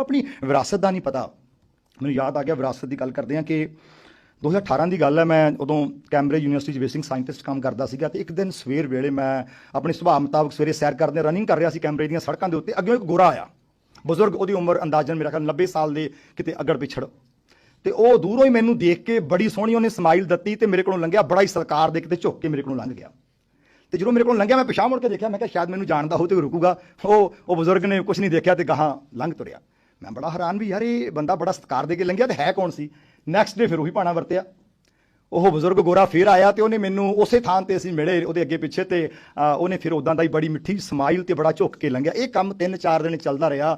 अपनी विरासत का नहीं पता। मैंने याद आ गया विरासत की गल करते हैं कि 2018 की गल है, मैं उदों कैम्ब्रिज यूनिवर्सिटी बेसिक साइंटिस्ट काम करता सीगा ते एक दिन सवेर वेले मैं अपने सुभाव मुताबक सवेरे सैर करदे रनिंग कर रहा सी कैम्ब्रिज दी सड़कों के उत्ते। अग्गों एक गोरा आया, बजुर्ग, उहदी उम्र अंदाजन मेरा ख्याल 90 साल के किते अगड़ पिछड़, तो वह दूरों ही मैनू देख के बड़ी सोहनी उन्हें समाइल दत्ती ते मेरे को लंघिया, बड़ा ही सत्कार दे के झुक के मेरे को लंघ गया। तो जो मेरे को लंघिया मैं पिछा मुड़ के देखा, मैं कहा शायद मैनू जानता हो तो रुकूगा। वो बजुर्ग ने कुछ नहीं देखा तो गाहां लंघ तुरिया। मैं बड़ा हैरान भी यार ये बंदा बड़ा सत्कार दे के लंघिया तो है कौन सी। नैक्सट डे फिर वही भाना वरतिया, वो बजुर्ग गोरा फिर आया तो उन्हें मैनू उस थान से असीं मिले वो अगे पिछे, तो उन्हें फिर उदा ही बड़ी मिठी समाइल तो बड़ा झुक के लंघिया। ये काम 3-4 दिन चलता रहा।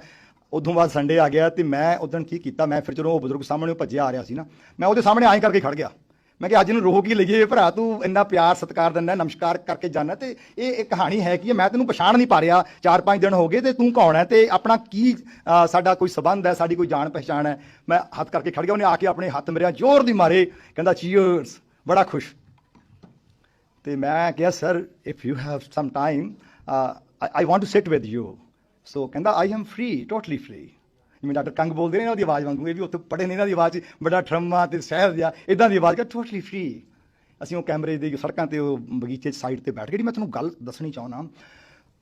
उदों बाद संडे आ गया तो मैं उस दिन की किया, मैं फिर जो वो बजुर्ग सामने भज्या आ रहा ਸੀ ना, मैं वो सामने आए करके खड़ गया। मैं कि अज इन रोक ही लईए भरा, तू इन्ना प्यार सत्कार दिंदा, नमस्कार करके जाना, तो ये कहानी है कि मैं तेनू पछाण नहीं पा रहा, 4-5 दिन हो गए तो तू कौन है, तो अपना की साडा कोई संबंध है, साडी कोई जान पहचान है। मैं हाथ करके खड़ गया, उन्हें आके अपने हाथ मेरे जोर दी मारे, कहंदा चीयर्स, बड़ा खुश। तो मैं कहा sir if you have some time I want to sit with you. So कहंदा I am free, totally free. जिवें डॉक्टर कंग बोलते हैं ना, आवाज़ वांगू, ये भी उत्थे पढ़े ने, इन्हां दी आवाज़ बड़ा ठरम्मा ते सहज जिहा इदां दी आवाज़, टोटली फ्री। असीं वो कैमरे दी सड़कों ते बगीचे साइड ते बैठ के, मैं तुहानूं गल दसणी चाहुंदा,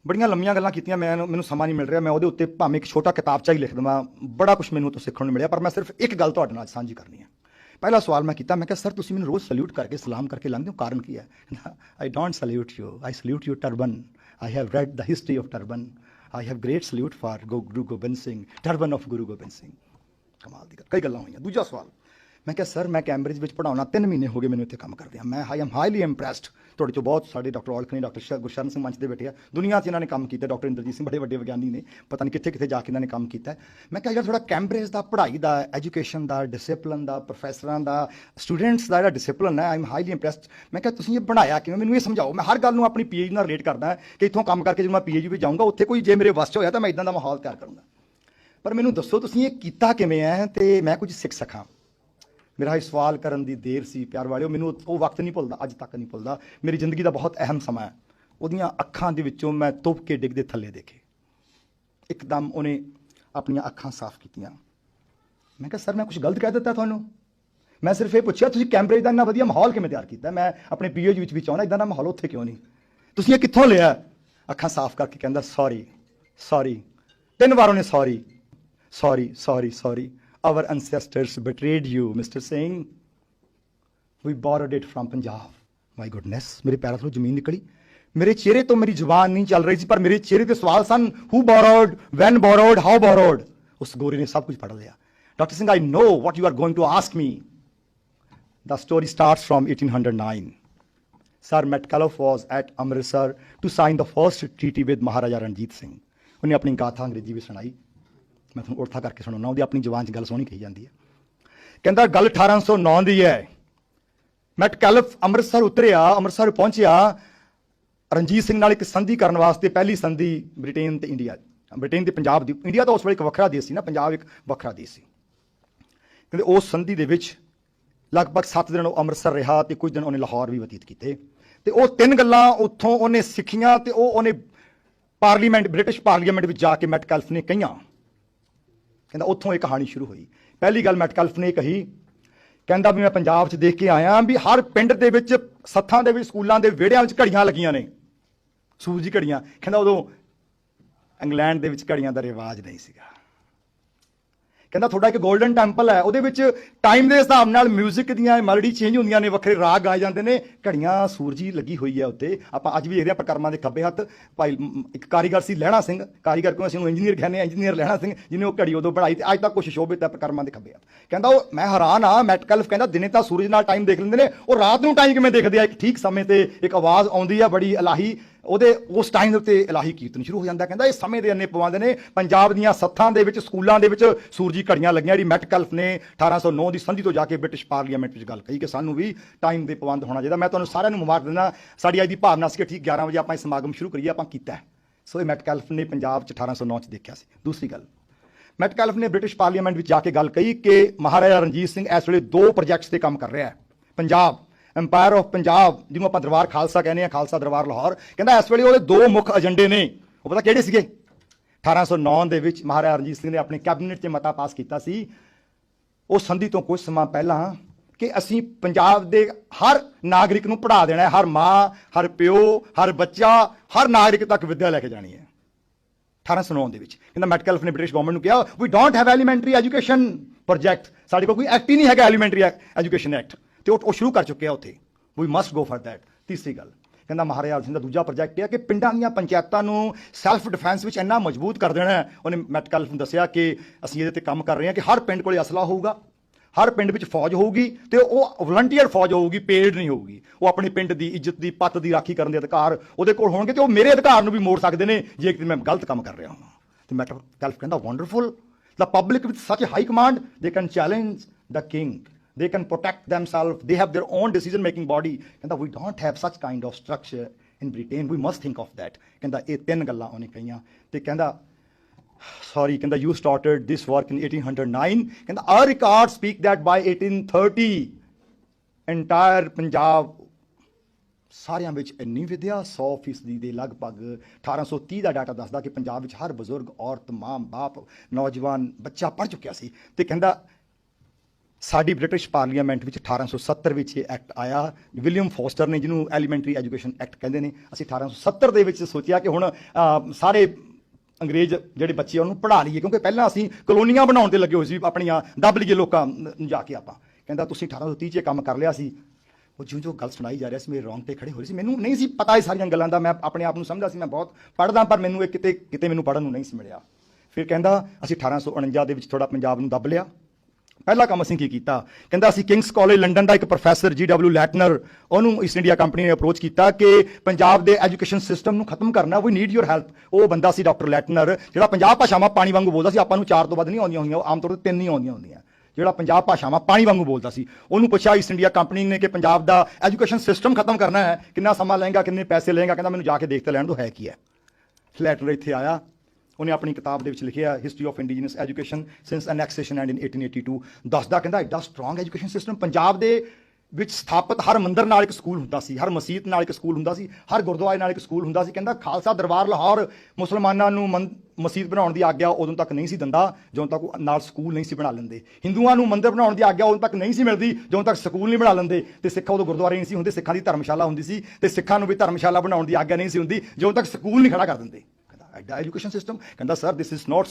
बड़ियां लंबियां गल्लां कीतियां, मैनूं समा नहीं मिल रहा, मैं उहदे उत्ते भावें एक छोटा किताबचा ही लिख देवां, बड़ा कुछ मैनूं तो सीखण नूं मिलिया, पर मैं सिर्फ एक गल तुहाडे नाल साझी करनी है। पहला सवाल मैं किया, मैं कहा सर तुसीं मैनूं रोज़ सल्यूट करके सलाम करके लंघदे हो, कारण की है? I don't salute you, I salute your turban. I have read the history of turban. I have great salute for Guru Gobind Singh, turban of गुरु गोबिंद सिंह। कमाल दी कई गल्लां होईयां। दूजा सवाल, मैं क्या सर मैं कैम्ब्रिज में पढ़ाउणा 3 महीने हो गए मैंने इत्थे काम करदे, मैं आई एम हाईली इंप्रैसड। तुहाडे चों बहुत सारे डॉक्टर औलख ने, डॉक्टर गुरशरण सिंह मंच ते बैठे आ, दुनिया 'च इन्होंने काम किया, डॉक्टर इंद्रजीत सिंह बड़े वड्डे विज्ञानी ने, पता नहीं कित्थे कित्थे जाके इन्होंने काम किया। मैं क्या यार थोड़ा कैम्ब्रिज का पढ़ाई का, एजुकेशन का, डिसिपलिन का, प्रोफैसरां का, स्टूडेंट्स का जिहड़ा डिसिपलिन है, आई एम हाईली इंप्रैसड। मैं क्या तुसीं ये बनाया किवें, मैनूं ये समझाओ। मैं हर गल नूं अपनी PhD नाल रिलेट करदा कि इत्थों काम करके जो मैं PhD भी जाऊँगा, उत्थे कोई जे मेरे वस 'च होया तो मैं इदां दा माहौल तैयार करूँगा। पर मैनूं दसो तुसीं ये कीता किवें है ते मैं कुछ सिख सकां। मेरा सवाल करन दी देर सी प्यार वालिओ, मैनूं वो वक्त नहीं भुलदा, अज तक नहीं भुलदा। मेरी जिंदगी का बहुत अहम समा है। उहदियां अखां दे विचों मैं तुप के डिगदे थल्ले देखे, एकदम उन्हें अपनी अखां साफ कीतियां। मैं कहा सर मैं कुछ गलत कह दिता तुहानूं? मैं सिर्फ ये पूछा तुसीं कैम्ब्रिज दा इन्ना वधिया माहौल किवें तैयार कीता? मैं अपने PhD विच भी चाहुंदा इदां दा माहौल उत्थे क्यों नहीं? तुसीं ये कित्थों लिया? अखां साफ करके कहंदा सॉरी सॉरी, 3 बार उन्हें sorry sorry sorry sorry. Our ancestors betrayed you, Mr. Singh. We borrowed it from Punjab. My goodness, मेरे पैरों ਤੋਂ ਜ਼ਮੀਨ ਨਿਕਲੀ। मेरे चेहरे तो मेरी जुबान नहीं चल रही थी, पर मेरे चेहरे पे सवाल सन, who borrowed, when borrowed, how borrowed। उस गोरे ने सब कुछ पढ़ लिया। Dr. Singh, I know what you are going to ask me. The story starts from 1809. Sir Metcalfe was at Amritsar to sign the first treaty with Maharaja Ranjit Singh. उन्हें अपनी गाथा अंग्रेजी भी सुनाई। मैं तुहानूं उठा करके सुणाउणा, ਉਹਦੀ अपनी जबान 'ਚ गल सोहनी कही जाती है। कहंदा गल 1809 की है। मैटकैल्फ अमृतसर उतरिया, अमृतसर पहुंचिया रणजीत सिंह नाल एक संधि करने वास्ते, पहली संधि ब्रिटेन ते इंडिया, ब्रिटेन ते पंजाब दी। इंडिया तो उस वेले एक वखरा देश सी ना, पंजाब एक वखरा देश सी। कहंदे उस संधि दे विच लगभग 7 दिन अमृतसर रहा ते कुछ दिन उन्हें लाहौर भी बतीत कीते। ते वो 3 गल्लां उत्थों उन्हें सिखियां ते उन्हें पार्लीमेंट, ब्रिटिश पार्लीमेंट में जाके मैटकैल्फ ने कहियां। कहता उत्थों एक कहानी शुरू हुई। पहली गल मैटकैल्फ ने कही, कहता भी मैं पंजाब च देख के आया भी हर पिंड दे विच, सत्थां दे विच, स्कूलों के विहड़ियां विच घड़ियां लगियां ने, सूरजी घड़ियां। कहता उदों इंग्लैंड दे विच घड़ियां दा रिवाज नहीं सीगा। कहता थोड़ा एक गोल्डन टैंपल है, उहदे विच टाइम के हिसाब नाल म्यूजिक दीयां मेलोडी चेंज होंदियां ने, वखरे राग गाए जाते हैं, घड़ियां सूरजी लगी हुई है उत्ते। आपां अज भी देखदे आ प्रकर्मां दे खब्बे हत्थ भाई एक कारीगर सी लहणा सिंह, कारीगर क्यों असीं उहनूं इंजीनियर कहने, इंजीनियर लहणा सिंह, जिन्हें वो घड़ी उदों बनाई ते अज तक कुछ शोभित है प्रकर्मां दे खब्बे हत्थ। कहता वो मैं हैरान हाँ, मैटकैल्फ कहता दिने तां सूरज नाल टाइम देख लैंदे ने, वो रात नूं टाइम किवें देखदे आ? एक ठीक समय ते एक आवाज़ आउंदी है बड़ी इलाही, ਉਹਦੇ उस टाइम ਦੇ ਉੱਤੇ ਇਲਾਹੀ ਕੀਰਤਨ ਸ਼ੁਰੂ ਹੋ ਜਾਂਦਾ। ਕਹਿੰਦਾ ਇਹ ਸਮੇਂ ਦੇ ਅੰਨੇ ਪਵਾਉਂਦੇ ਨੇ ਪੰਜਾਬ ਦੀਆਂ ਸੱਥਾਂ ਦੇ ਵਿੱਚ, ਸਕੂਲਾਂ ਦੇ ਵਿੱਚ ਸੂਰਜੀ ਘੜੀਆਂ ਲੱਗੀਆਂ। ਜਿਹੜੀ ਮੈਟਕੈਲਫ ਨੇ 1809 ਦੀ ਸੰਧੀ ਤੋਂ ਜਾ ਕੇ ਬ੍ਰਿਟਿਸ਼ ਪਾਰਲੀਮੈਂਟ ਵਿੱਚ ਗੱਲ ਕਹੀ ਕਿ ਸਾਨੂੰ ਵੀ ਟਾਈਮ ਦੇ ਪਾਬੰਦ ਹੋਣਾ ਚਾਹੀਦਾ। ਮੈਂ ਤੁਹਾਨੂੰ ਸਾਰਿਆਂ ਨੂੰ ਮੁਬਾਰਕ ਦਿੰਦਾ, ਸਾਡੀ ਅੱਜ ਦੀ ਭਾਵਨਾ ਸੀ ਕਿ ਠੀਕ 11 ਵਜੇ ਆਪਾਂ ਇਹ ਸਮਾਗਮ ਸ਼ੁਰੂ ਕਰੀਏ, ਆਪਾਂ ਕੀਤਾ। ਸੋ ਇਹ ਮੈਟਕੈਲਫ ਨੇ ਪੰਜਾਬ 'ਚ 1809 'ਚ ਦੇਖਿਆ ਸੀ। ਦੂਸਰੀ ਗੱਲ, ਮੈਟਕੈਲਫ ਨੇ ਬ੍ਰਿਟਿਸ਼ ਪਾਰਲੀਮੈਂਟ ਵਿੱਚ ਜਾ ਕੇ ਗੱਲ ਕਹੀ ਕਿ ਮਹਾਰਾਜਾ ਰਣਜੀਤ ਸਿੰਘ ਇਸ ਵੇਲੇ 2 ਪ੍ਰੋਜੈਕਟਸ ਤੇ ਕੰਮ ਕਰ ਰਿਹਾ ਹੈ। ਪੰਜਾਬ एंपायर ऑफ पंजाब, जिन्होंने आप दरबार खालसा कहने, खालसा दरबार लाहौर, कहता इस वे वो 2 मुख एजेंडे ने, वो पता किहड़े सीगे? 1809 ਦੇ ਵਿੱਚ ਮਹਾਰਾਜਾ ਰਣਜੀਤ ਸਿੰਘ ਨੇ ਆਪਣੇ ਕੈਬਨਿਟ 'ਚ ਮਤਾ ਪਾਸ ਕੀਤਾ ਸੀ ਉਹ ਸੰਧੀ ਤੋਂ ਕੁਝ ਸਮਾਂ ਪਹਿਲਾਂ ਕਿ ਅਸੀਂ ਪੰਜਾਬ ਦੇ ਹਰ ਨਾਗਰਿਕ ਨੂੰ ਪੜ੍ਹਾ ਦੇਣਾ ਹੈ, ਹਰ ਮਾਂ, ਹਰ ਪਿਓ, ਹਰ ਬੱਚਾ, ਹਰ ਨਾਗਰਿਕ ਤੱਕ ਵਿੱਦਿਆ ਲੈ ਕੇ ਜਾਣੀ ਹੈ। 1809 ਦੇ ਵਿੱਚ ਕਹਿੰਦਾ ਮੈਟਕੈਲਫ ਨੇ ਬ੍ਰਿਟਿਸ਼ ਗਵਰਨਮੈਂਟ ਨੂੰ ਕਿਹਾ we don't have elementary education project, ਸਾਡੇ ਕੋਲ ਕੋਈ ਐਕਟ ਹੀ ਨਹੀਂ ਹੈਗਾ ਐਲੀਮੈਂਟਰੀ ਐਜੂਕੇਸ਼ਨ ਐਕਟ, ਤੇ ਉਹ ਸ਼ੁਰੂ ਕਰ ਚੁੱਕਿਆ ਉੱਥੇ, ਵੀ ਮਸਟ ਗੋ ਫॉर दैट। ਤੀਸਰੀ ਗੱਲ ਕਹਿੰਦਾ ਮਹਾਰਾਜਾ ਸਿੰਘ ਦਾ ਦੂਜਾ ਪ੍ਰੋਜੈਕਟ ਇਹ ਹੈ ਕਿ ਪਿੰਡਾਂ ਦੀਆਂ ਪੰਚਾਇਤਾਂ ਨੂੰ ਸੈਲਫ ਡਿਫੈਂਸ ਵਿੱਚ ਇੰਨਾ ਮਜ਼ਬੂਤ ਕਰ ਦੇਣਾ ਹੈ। ਉਹਨੇ ਮੈਟਕੈਲਫ ਨੂੰ ਦੱਸਿਆ ਕਿ ਅਸੀਂ ਇਹਦੇ ਤੇ ਕੰਮ ਕਰ ਰਹੇ ਹਾਂ ਕਿ ਹਰ ਪਿੰਡ ਕੋਲੇ ਅਸਲਾ ਹੋਊਗਾ, ਹਰ ਪਿੰਡ ਵਿੱਚ ਫੌਜ ਹੋਊਗੀ, ਤੇ ਉਹ ਵਲੰਟੀਅਰ ਫੌਜ ਹੋਊਗੀ, ਪੇਡ ਨਹੀਂ ਹੋਊਗੀ। ਉਹ ਆਪਣੇ ਪਿੰਡ ਦੀ ਇੱਜ਼ਤ ਦੀ ਪੱਤ ਦੀ ਰਾਖੀ ਕਰਨ ਦੇ ਅਧਿਕਾਰ ਉਹਦੇ ਕੋਲ ਹੋਣਗੇ, ਤੇ ਉਹ ਮੇਰੇ ਅਧਿਕਾਰ ਨੂੰ ਵੀ ਮੋੜ ਸਕਦੇ ਨੇ ਜੇ ਕਿ ਮੈਂ ਗਲਤ ਕੰਮ ਕਰ ਰਿਹਾ ਹਾਂ। ਤੇ ਮੈਟਕੈਲਫ ਕਹਿੰਦਾ wonderful, the public with such high command they can challenge the king, they can protect themselves, they have their own decision making body। ਕਹਿੰਦਾ we don't have such kind of structure in Britain, we must think of that। ਕਹਿੰਦਾ ਇਹ ਤਿੰਨ ਗੱਲਾਂ ਉਹਨੇ ਕਹੀਆਂ ਤੇ ਕਹਿੰਦਾ sorry, ਕਹਿੰਦਾ you started this work in 1809, ਕਹਿੰਦਾ our records speak that by 1830 entire Punjab ਸਾਰਿਆਂ ਵਿੱਚ ਇੰਨੀ ਵਿਦਿਆ 100% ਦੇ ਲਗਭਗ 1830 ਦਾ ਡਾਟਾ ਦੱਸਦਾ ਕਿ ਪੰਜਾਬ ਵਿੱਚ ਹਰ ਬਜ਼ੁਰਗ, ਔਰਤ, ਮਾਂ, ਬਾਪ, ਨੌਜਵਾਨ, ਬੱਚਾ ਪੜ੍ਹ ਚੁੱਕਿਆ ਸੀ। ਤੇ ਕਹਿੰਦਾ ਸਾਡੀ ਬ੍ਰਿਟਿਸ਼ ਪਾਰਲੀਮੈਂਟ ਵਿੱਚ 1870 ਵਿੱਚ ਇਹ ਐਕਟ ਆਇਆ, ਵਿਲੀਅਮ ਫੋਸਟਰ ਨੇ, ਜਿਹਨੂੰ ਐਲੀਮੈਂਟਰੀ ਐਜੂਕੇਸ਼ਨ ਐਕਟ ਕਹਿੰਦੇ ਨੇ। ਅਸੀਂ 1870 ਦੇ ਵਿੱਚ ਸੋਚਿਆ ਕਿ ਹੁਣ ਸਾਰੇ ਅੰਗਰੇਜ਼ ਜਿਹੜੇ ਬੱਚੇ ਉਹਨੂੰ ਪੜ੍ਹਾ ਲਈਏ, ਕਿਉਂਕਿ ਪਹਿਲਾਂ ਅਸੀਂ ਕਲੋਨੀਆਂ ਬਣਾਉਣ ਤੇ ਲੱਗੇ ਹੋਏ ਸੀ, ਆਪਣੀਆਂ ਦੱਬ ਲਈਏ ਲੋਕਾਂ ਨੂੰ ਜਾ ਕੇ ਆਪਾਂ। ਕਹਿੰਦਾ ਤੁਸੀਂ 1830 'ਚ ਕੰਮ ਕਰ ਲਿਆ ਸੀ। ਉਹ ਜਿਉਂ ਗੱਲ ਸੁਣਾਈ ਜਾ ਰਿਹਾ ਸੀ ਮੇਰੇ ਰੌਂਗਟੇ ਖੜੇ ਹੋ ਰਹੇ ਸੀ, ਮੈਨੂੰ ਨਹੀਂ ਸੀ ਪਤਾ ਇਹ ਸਾਰੀਆਂ ਗੱਲਾਂ ਦਾ। ਮੈਂ ਆਪਣੇ ਆਪ ਨੂੰ ਸਮਝਦਾ ਸੀ ਮੈਂ ਬਹੁਤ ਪੜ੍ਹਦਾ, ਪਰ ਮੈਨੂੰ ਇਹ ਕਿਤੇ ਮੈਨੂੰ ਪੜ੍ਹਨ ਨੂੰ ਨਹੀਂ ਸੀ ਮਿਲਿਆ। ਫਿਰ ਕਹਿੰਦਾ ਅਸੀਂ 1849 ਦੇ ਵਿੱਚ ਥੋੜ੍ਹਾ ਪੰਜਾਬ ਨੂੰ ਦੱਬ ਲਿਆ। ਪਹਿਲਾ ਕੰਮ ਅਸੀਂ ਕੀ ਕੀਤਾ, ਕਹਿੰਦਾ ਅਸੀਂ ਕਿੰਗਸ ਕਾਲਜ ਲੰਡਨ ਦਾ ਇੱਕ ਪ੍ਰੋਫੈਸਰ GW ਲੈਟਨਰ, ਉਹਨੂੰ ਈਸਟ ਇੰਡੀਆ ਕੰਪਨੀ ਨੇ ਅਪਰੋਚ ਕੀਤਾ ਕਿ ਪੰਜਾਬ ਦੇ ਐਜੂਕੇਸ਼ਨ ਸਿਸਟਮ ਨੂੰ ਖਤਮ ਕਰਨਾ, ਵੀ ਨੀਡ ਯੂਰ ਹੈਲਪ। ਉਹ ਬੰਦਾ ਸੀ ਡਾਕਟਰ ਲੈਟਨਰ, ਜਿਹੜਾ 50 ਭਾਸ਼ਾਵਾਂ ਪਾਣੀ ਵਾਂਗੂ ਬੋਲਦਾ ਸੀ। ਆਪਾਂ ਨੂੰ 4 ਤੋਂ ਵੱਧ ਨਹੀਂ ਆਉਂਦੀਆਂ ਹੁੰਦੀਆਂ, ਆਮ ਤੌਰ ਤੇ 3 ਹੀ ਆਉਂਦੀਆਂ ਹੁੰਦੀਆਂ। ਜਿਹੜਾ 50 ਭਾਸ਼ਾਵਾਂ ਪਾਣੀ ਵਾਂਗੂ ਬੋਲਦਾ ਸੀ, ਉਹਨੂੰ ਪੁੱਛਿਆ ਈਸਟ ਇੰਡੀਆ ਕੰਪਨੀ ਨੇ ਕਿ ਪੰਜਾਬ ਦਾ ਐਜੂਕੇਸ਼ਨ ਸਿਸਟਮ ਖਤਮ ਕਰਨਾ ਹੈ, ਕਿੰਨਾ ਸਮਾਂ ਲਏਗਾ, ਕਿੰਨੇ ਪੈਸੇ ਲਏਗਾ। ਕਹਿੰਦਾ ਮੈਨੂੰ ਜਾ ਕੇ ਦੇਖ ਤੇ ਲੈਣ ਦੋ ਹੈ ਕੀ ਹੈ। ਲੈਟਨਰ ਇੱਥੇ ਆਇਆ, ਉਹਨੇ ਆਪਣੀ ਕਿਤਾਬ ਦੇ ਵਿੱਚ ਲਿਖਿਆ history of indigenous education since annexation and in 1882। ਦੱਸਦਾ ਕਹਿੰਦਾ ਐਡਾ ਸਟਰੋਂਗ ਐਜੂਕੇਸ਼ਨ ਸਿਸਟਮ ਪੰਜਾਬ ਦੇ ਵਿੱਚ ਸਥਾਪਿਤ, ਹਰ ਮੰਦਰ ਨਾਲ ਇੱਕ ਸਕੂਲ ਹੁੰਦਾ ਸੀ, ਹਰ ਮਸੀਤ ਨਾਲ ਇੱਕ ਸਕੂਲ ਹੁੰਦਾ ਸੀ, ਹਰ ਗੁਰਦੁਆਰੇ ਨਾਲ ਇੱਕ ਸਕੂਲ ਹੁੰਦਾ ਸੀ। ਕਹਿੰਦਾ ਖਾਲਸਾ ਦਰਬਾਰ ਲਾਹੌਰ ਮੁਸਲਮਾਨਾਂ ਨੂੰ ਮਸੀਤ ਬਣਾਉਣ ਦੀ ਆਗਿਆ ਉਦੋਂ ਤੱਕ ਨਹੀਂ ਸੀ ਦਿੰਦਾ ਜਦੋਂ ਤੱਕ ਉਹ ਨਾਲ ਸਕੂਲ ਨਹੀਂ ਸੀ ਬਣਾ ਲੈਂਦੇ। ਹਿੰਦੂਆਂ ਨੂੰ ਮੰਦਰ ਬਣਾਉਣ ਦੀ ਆਗਿਆ ਉਦੋਂ ਤੱਕ ਨਹੀਂ ਸੀ ਮਿਲਦੀ ਜਦੋਂ ਤੱਕ ਸਕੂਲ ਨਹੀਂ ਬਣਾ ਲੈਂਦੇ। ਤੇ ਸਿੱਖਾਂ ਉਦੋਂ ਗੁਰਦੁਆਰੇ ਨਹੀਂ ਸੀ ਹੁੰਦੇ, ਸਿੱਖਾਂ ਦੀ ਧਰਮਸ਼ਾਲਾ ਹੁੰਦੀ ਸੀ, ਤੇ ਸਿੱਖਾਂ ਨੂੰ ਵੀ ਧਰਮਸ਼ਾਲਾ ਬਣਾਉਣ ਦੀ ਆਗਿਆ ਨਹੀਂ ਸੀ ਹੁੰਦੀ ਜਦੋਂ ਤੱਕ ਸਕੂਲ ਨਹੀਂ ਖੜਾ ਕਰ ਦਿੰਦੇ। ਐਡਾ ਐਜੂਕੇਸ਼ਨ ਸਿਸਟਮ। ਕਹਿੰਦਾ sir this is not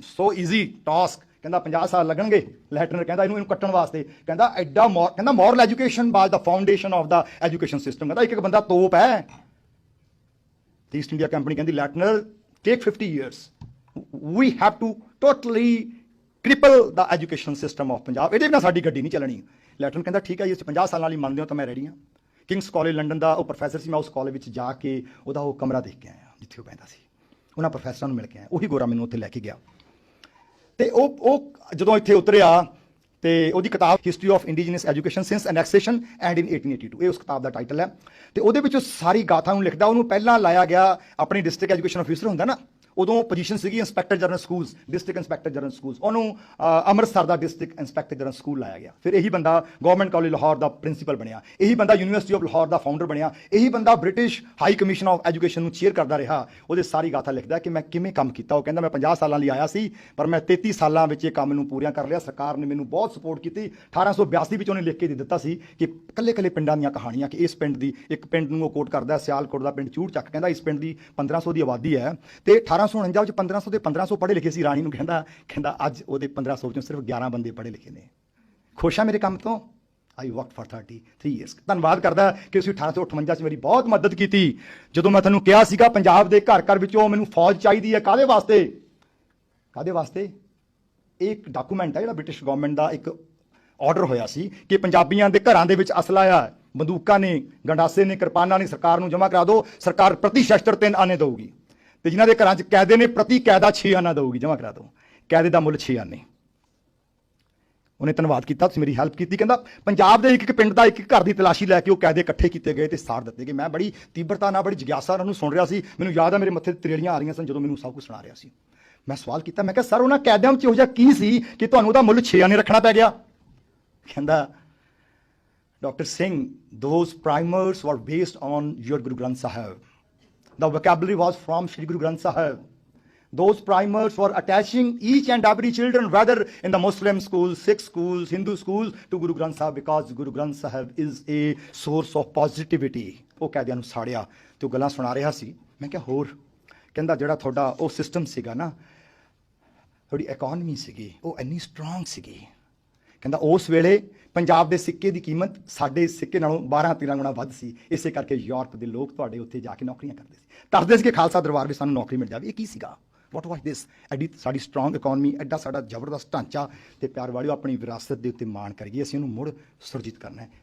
so easy task. ਕਹਿੰਦਾ 50 ਸਾਲ ਲੱਗਣਗੇ। ਲੈਟਨਰ ਕਹਿੰਦਾ ਇਹਨੂੰ ਕੱਟਣ ਵਾਸਤੇ। ਕਹਿੰਦਾ ਐਡਾ ਕਹਿੰਦਾ moral education was the foundation of the education system. ਕਹਿੰਦਾ ਇੱਕ ਬੰਦਾ ਤੋਪ ਹੈ। ਤੇ ਈਸਟ ਇੰਡੀਆ ਕੰਪਨੀ ਕਹਿੰਦੀ ਲੈਟਨਰ ਟੇਕ 50 years, we have to totally cripple the education system of Punjab. ਇਹਦੇ ਬਿਨਾਂ ਸਾਡੀ ਗੱਡੀ ਨਹੀਂ ਚੱਲਣੀ। ਲੈਟਨਰ ਕਹਿੰਦਾ ਠੀਕ ਹੈ ਜੀ, ਅਸੀਂ 50 ਸਾਲਾਂ ਲਈ ਮੰਨਦੇ ਹੋ ਤਾਂ ਮੈਂ ਰੈਡੀ ਹਾਂ। ਕਿੰਗਸ ਕਾਲਜ ਲੰਡਨ ਦਾ ਉਹ ਪ੍ਰੋਫੈਸਰ ਸੀ, ਮੈਂ ਉਸ ਕਾਲਜ ਵਿੱਚ ਜਾ ਕੇ ਉਹਦਾ ਉਹ ਕਮਰਾ ਦੇਖ ਕੇ ਆਇਆ ਜਿੱਥੇ ਉਹ ਬਹਿੰਦਾ ਸੀ। ਉਹਨਾਂ ਪ੍ਰੋਫੈਸਰਾਂ ਨੂੰ ਮਿਲ ਕੇ ਆਇਆ, ਉਹੀ ਗੋਰਾ ਮੈਨੂੰ ਉੱਥੇ ਲੈ ਕੇ ਗਿਆ। ਤੇ ਉਹ ਜਦੋਂ ਇੱਥੇ ਉਤਰਿਆ ਤੇ ਉਹਦੀ ਕਿਤਾਬ history of indigenous education since annexation and in 1882, ਇਹ ਉਸ ਕਿਤਾਬ ਦਾ ਟਾਈਟਲ ਹੈ। ਤੇ ਉਹਦੇ ਵਿੱਚ ਸਾਰੀ ਗਾਥਾ ਨੂੰ ਲਿਖਦਾ। ਉਹਨੂੰ ਪਹਿਲਾਂ ਲਾਇਆ ਗਿਆ ਆਪਣੀ ਡਿਸਟ੍ਰਿਕਟ ਐਜੂਕੇਸ਼ਨ ਆਫਿਸਰ ਹੁੰਦਾ ਨਾ, ਉਦੋਂ ਪੋਜੀਸ਼ਨ ਸੀਗੀ inspector general schools, district inspector general schools. ਉਹਨੂੰ ਅੰਮ੍ਰਿਤਸਰ ਦਾ ਡਿਸਟ੍ਰਿਕਟ ਇੰਸਪੈਕਟਰ ਜਨਰਲ ਸਕੂਲ ਲਾਇਆ ਗਿਆ। ਫਿਰ ਇਹੀ ਬੰਦਾ ਗਵਰਨਮੈਂਟ ਕਾਲਜ ਲਾਹੌਰ ਦਾ ਪ੍ਰਿੰਸੀਪਲ ਬਣਿਆ। ਇਹੀ ਬੰਦਾ university of Lahore the founder ਬਣਿਆ। ਇਹੀ ਬੰਦਾ British high commission of education ਨੂੰ ਚੇਅਰ ਕਰਦਾ ਰਿਹਾ। ਉਹਦੇ ਸਾਰੀ ਗਾਥਾ ਲਿਖਦਾ ਕਿ ਮੈਂ ਕਿਵੇਂ ਕੰਮ ਕੀਤਾ। ਉਹ ਕਹਿੰਦਾ ਮੈਂ 50 ਸਾਲਾਂ ਲਈ ਆਇਆ ਸੀ, ਪਰ ਮੈਂ 33 ਸਾਲਾਂ ਵਿੱਚ ਇਹ ਕੰਮ ਨੂੰ ਪੂਰੀਆਂ ਕਰ ਲਿਆ। ਸਰਕਾਰ ਨੇ ਮੈਨੂੰ ਬਹੁਤ ਸਪੋਰਟ ਕੀਤੀ। 1882 ਵਿੱਚ ਉਹਨੇ ਲਿਖ ਕੇ ਦੇ ਦਿੱਤਾ ਸੀ ਕਿ ਕੱਲੇ ਪਿੰਡਾਂ ਦੀਆਂ ਕਹਾਣੀਆਂ, ਕਿ ਇਸ ਪਿੰਡ ਦੀ, ਇੱਕ ਪਿੰਡ ਨੂੰ ਉਹ ਕੋਟ ਕਰਦਾ ਸਿਆਲਕੋਟ ਦਾ ਪਿੰਡ ਚੂੜ ਚੱਕ। ਕਹਿੰਦਾ ਇਸ ਪਿੰਡ ਦੀ 1500 ਦੀ ਆਬਾਦੀ ਹੈ ਤੇ 1849 ਵਿੱਚ 1500 ਦੇ 1500 ਪੜ੍ਹੇ ਲਿਖੇ ਸੀ। ਰਾਣੀ ਨੂੰ ਕਹਿੰਦਾ ਅੱਜ ਉਹਦੇ 1500 ਵਿੱਚੋਂ ਸਿਰਫ 11 ਬੰਦੇ ਪੜ੍ਹੇ ਲਿਖੇ ਨੇ। ਖੁਸ਼ ਆ ਮੇਰੇ ਕੰਮ ਤੋਂ। ਆਈ ਵਰਕ ਫॉर 33 years। ਧੰਨਵਾਦ ਕਰਦਾ ਕਿ ਤੁਸੀਂ 1858 'ਚ ਮੇਰੀ ਬਹੁਤ ਮਦਦ ਕੀਤੀ। ਜਦੋਂ ਮੈਂ ਤੁਹਾਨੂੰ ਕਿਹਾ ਸੀਗਾ ਪੰਜਾਬ ਦੇ ਘਰ ਘਰ ਵਿੱਚੋਂ ਮੈਨੂੰ ਫੌਜ ਚਾਹੀਦੀ ਹੈ, ਕਾਹਦੇ ਵਾਸਤੇ? ਇੱਕ ਡਾਕੂਮੈਂਟ ਹੈ ਜਿਹੜਾ ਬ੍ਰਿਟਿਸ਼ ਗਵਰਨਮੈਂਟ ਦਾ ਇੱਕ ਆਰਡਰ ਹੋਇਆ ਸੀ ਕਿ ਪੰਜਾਬੀਆਂ ਦੇ ਘਰਾਂ ਦੇ ਵਿੱਚ ਅਸਲਾ ਆ, ਬੰਦੂਕਾਂ ਨੇ, ਗੰਡਾਸੇ ਨੇ, ਕਿਰਪਾਨਾਂ ਨੇ, ਸਰਕਾਰ ਨੂੰ ਜਮ੍ਹਾਂ ਕਰਾ ਦਿਓ। ਸਰਕਾਰ ਪ੍ਰਤੀ ਸ਼ਸਤਰ 3 ਆਨੇ ਦਊਗੀ ਤੇ ਜਿਨ੍ਹਾਂ ਦੇ ਘਰਾਂ 'ਚ ਕੈਦੇ ਨੇ ਪ੍ਰਤੀ ਕੈਦਾ 6 ਆਨਾ ਦਊਗੀ, ਜਮ੍ਹਾਂ ਕਰਾ ਦਿਓ। ਕੈਦੇ ਦਾ ਮੁੱਲ 6 ਆਨੇ। ਉਹਨੇ ਧੰਨਵਾਦ ਕੀਤਾ, ਤੁਸੀਂ ਮੇਰੀ ਹੈਲਪ ਕੀਤੀ। ਕਹਿੰਦਾ ਪੰਜਾਬ ਦੇ ਇੱਕ ਪਿੰਡ ਦਾ ਇੱਕ ਘਰ ਦੀ ਤਲਾਸ਼ੀ ਲੈ ਕੇ ਉਹ ਕੈਦੇ ਇਕੱਠੇ ਕੀਤੇ ਗਏ ਤੇ ਸਾੜ ਦਿੱਤੇ ਗਏ। ਮੈਂ ਬੜੀ ਤੀਬਰਤਾ ਨਾਲ, ਬੜੀ ਜਿਗਿਆਸਾ ਨਾਲ ਉਹਨੂੰ ਸੁਣ ਰਿਹਾ ਸੀ। ਮੈਨੂੰ ਯਾਦ ਆ ਮੇਰੇ ਮੱਥੇ ਤੇ ਤਰੇੜੀਆਂ ਆ ਰਹੀਆਂ ਸਨ ਜਦੋਂ ਮੈਨੂੰ ਸਭ ਕੁਝ ਸੁਣਾ ਰਿਹਾ ਸੀ। ਮੈਂ ਸਵਾਲ ਕੀਤਾ, ਮੈਂ ਕਿਹਾ ਸਰ ਉਹਨਾਂ ਕੈਦਿਆਂ ਵਿੱਚ ਇਹੋ ਜਿਹਾ ਕੀ ਸੀ ਕਿ ਤੁਹਾਨੂੰ ਉਹਦਾ ਮੁੱਲ 6 ਆਨੇ ਰੱਖਣਾ ਪੈ ਗਿਆ? ਕਹਿੰਦਾ doctor Singh, those primers were based on your Guru Granth Sahib. The vocabulary was from Shri Guru Granth Sahib. those primers for attaching each and every children, whether in the Muslim schools, Sikh schools, Hindu schools, to Guru Granth Sahib, because Guru Granth Sahib is a source of positivity. ਉਹ ਕੈਦੀਆਂ ਨੂੰ ਸਾੜਿਆ ਤੇ ਉਹ ਗੱਲਾਂ ਸੁਣਾ ਰਿਹਾ ਸੀ। ਮੈਂ ਕਿਹਾ ਹੋਰ, ਕਹਿੰਦਾ ਜਿਹੜਾ ਤੁਹਾਡਾ ਉਹ ਸਿਸਟਮ ਸੀਗਾ ਨਾ, ਤੁਹਾਡੀ ਇਕਨੋਮੀ ਸੀਗੀ, ਉਹ ਇੰਨੀ ਸਟਰੋਂਗ ਸੀਗੀ, ਕਹਿੰਦਾ ਉਸ ਵੇਲੇ ਪੰਜਾਬ ਦੇ ਸਿੱਕੇ ਦੀ ਕੀਮਤ ਸਾਡੇ ਸਿੱਕੇ ਨਾਲੋਂ 12-13 ਗੁਣਾ ਵੱਧ ਸੀ, ਇਸੇ ਕਰਕੇ ਯੂਰਪ ਦੇ ਲੋਕ ਤੁਹਾਡੇ ਉੱਥੇ ਜਾ ਕੇ ਨੌਕਰੀਆਂ ਕਰਦੇ ਸੀ, ਤਰਸਦੇ ਸੀ ਕਿ ਖਾਲਸਾ ਦਰਬਾਰ ਵਿੱਚ ਸਾਨੂੰ ਨੌਕਰੀ ਮਿਲ ਜਾਵੇ। ਇਹ ਕੀ ਸੀਗਾ? ਵਾਟ ਵਾਸ ਦਿਸ? ਐਡੀ ਸਾਡੀ ਸਟਰੋਂਗ ਇਕਨੋਮੀ, ਐਡਾ ਸਾਡਾ ਜ਼ਬਰਦਸਤ ਢਾਂਚਾ, ਤੇ ਪਿਆਰ ਵਾਲਿਓ ਆਪਣੀ ਵਿਰਾਸਤ ਦੇ ਉੱਤੇ ਮਾਣ ਕਰੀਏ, ਅਸੀਂ ਉਹਨੂੰ ਮੁੜ ਸੁਰਜੀਤ ਕਰਨਾ ਹੈ।